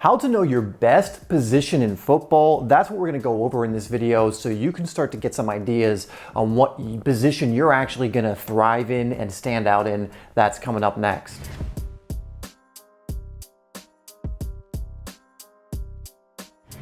How to know your best position in football, that's what we're going to go over in this video so you can start to get some ideas on what position you're actually going to thrive in and stand out in. That's coming up next.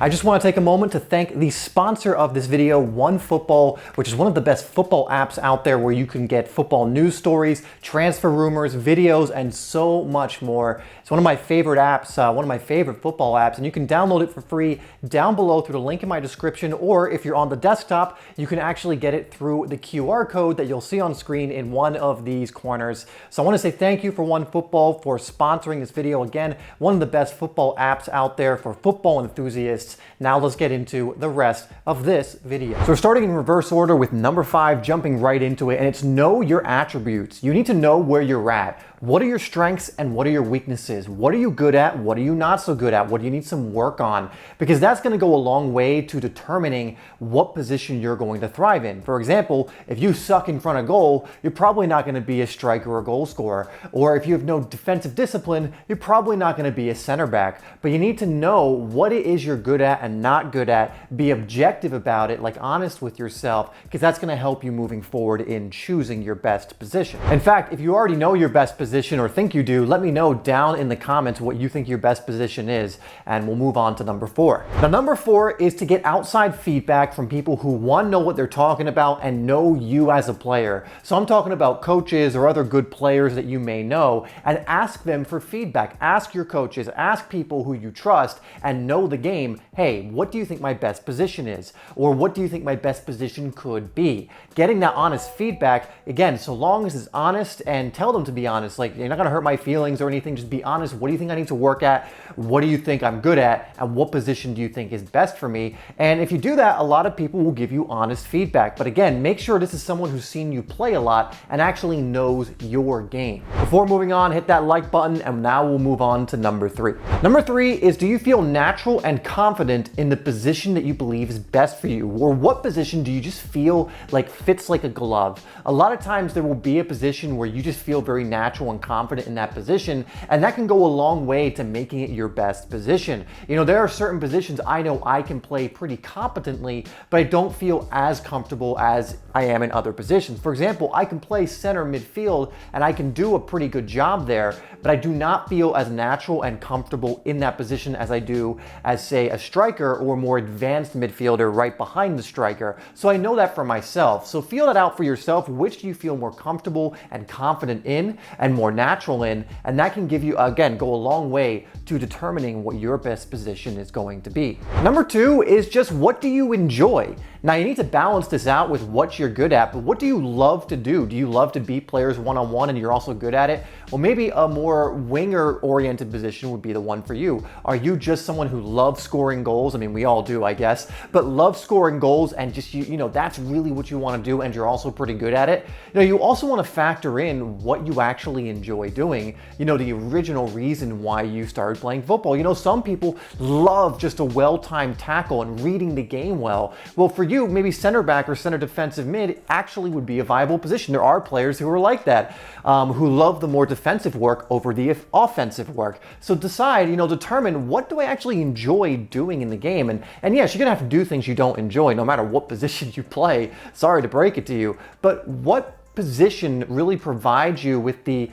I just want to take a moment to thank the sponsor of this video, OneFootball, which is one of the best football apps out there where you can get football news stories, transfer rumors, videos, and so much more. It's one of my favorite apps, one of my favorite football apps, and you can download it for free down below through the link in my description, or if you're on the desktop, you can actually get it through the QR code that you'll see on screen in one of these corners. So I want to say thank you for OneFootball for sponsoring this video. Again, one of the best football apps out there for football enthusiasts. Now let's get into the rest of this video. So we're starting in reverse order with number 5, jumping right into it, and it's know your attributes. You need to know where you're at. What are your strengths and what are your weaknesses? What are you good at? What are you not so good at? What do you need some work on? Because that's going to go a long way to determining what position you're going to thrive in. For example, if you suck in front of goal, you're probably not going to be a striker or goal scorer. Or if you have no defensive discipline, you're probably not going to be a center back. But you need to know what it is you're good at and not good at. Be objective about it, like honest with yourself, because that's going to help you moving forward in choosing your best position. In fact, if you already know your best position or think you do, let me know down in the comments what you think your best position is, and we'll move on to number 4. Now, number 4 is to get outside feedback from people who, one, know what they're talking about and know you as a player. So I'm talking about coaches or other good players that you may know, and ask them for feedback. Ask your coaches, ask people who you trust and know the game, hey, what do you think my best position is? Or what do you think my best position could be? Getting that honest feedback, again, so long as it's honest, and tell them to be honest. Like, you're not gonna hurt my feelings or anything, just be honest. What do you think I need to work at? What do you think I'm good at? And what position do you think is best for me? And if you do that, a lot of people will give you honest feedback. But again, make sure this is someone who's seen you play a lot and actually knows your game. Before moving on, hit that like button, and now we'll move on to number 3. Number 3 is, do you feel natural and confident in the position that you believe is best for you? Or what position do you just feel like fits like a glove? A lot of times there will be a position where you just feel very natural and confident in that position, and that can go a long way to making it your best position. You know, there are certain positions I know I can play pretty competently, but I don't feel as comfortable as I am in other positions. For example, I can play center midfield and I can do a pretty good job there, but I do not feel as natural and comfortable in that position as I do as, say, a striker or more advanced midfielder right behind the striker. So I know that for myself. So feel that out for yourself. Which do you feel more comfortable and confident in and more natural in? And that can give you, again, go a long way to determining what your best position is going to be. Number 2 is just, what do you enjoy? Now, you need to balance this out with what you're good at, but what do you love to do? Do you love to beat players one-on-one and you're also good at it? Well, maybe a more winger-oriented position would be the one for you. Are you just someone who loves scoring goals? I mean, we all do, I guess, but love scoring goals and just, you know, that's really what you want to do and you're also pretty good at it. You know, you also want to factor in what you actually enjoy doing, you know, the original reason why you started playing football. You know, some people love just a well-timed tackle and reading the game well. Well, for you, maybe center back or center defensive mid actually would be a viable position. There are players who are like that, who love the more defensive work over the offensive work. So decide, you know, determine, what do I actually enjoy doing in the game? And yes, you're gonna have to do things you don't enjoy no matter what position you play. Sorry to break it to you, but what position really provides you with the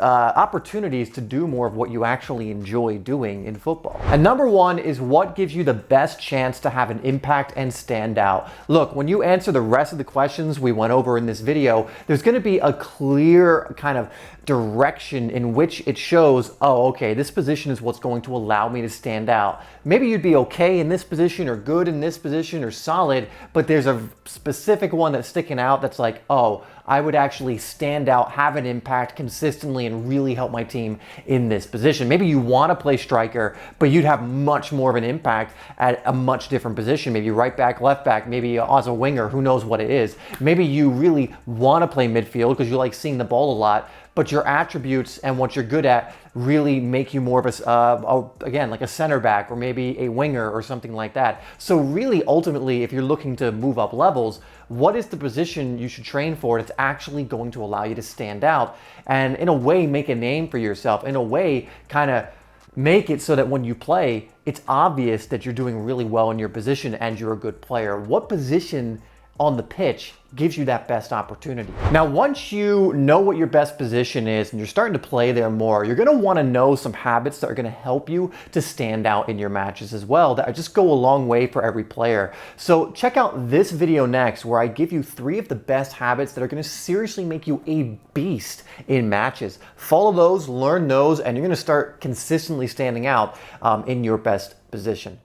opportunities to do more of what you actually enjoy doing in football. And number 1 is, what gives you the best chance to have an impact and stand out? Look, when you answer the rest of the questions we went over in this video, there's going to be a clear kind of direction in which it shows, oh, okay, this position is what's going to allow me to stand out. Maybe you'd be okay in this position or good in this position or solid, but there's a specific one that's sticking out that's like, oh, I would actually stand out, have an impact consistently, and really help my team in this position. Maybe you want to play striker, but you'd have much more of an impact at a much different position. Maybe right back, left back, maybe as a winger, who knows what it is. Maybe you really want to play midfield because you like seeing the ball a lot, but your attributes and what you're good at really make you more of again, like a center back or maybe a winger or something like that. So really, ultimately, if you're looking to move up levels, what is the position you should train for that's actually going to allow you to stand out and in a way make a name for yourself, in a way kind of Make it so that when you play, it's obvious that you're doing really well in your position and you're a good player. What position on the pitch gives you that best opportunity? Now, once you know what your best position is and you're starting to play there more, you're gonna wanna know some habits that are gonna help you to stand out in your matches as well, that just go a long way for every player. So check out this video next where I give you 3 of the best habits that are gonna seriously make you a beast in matches. Follow those, learn those, and you're gonna start consistently standing out in your best position.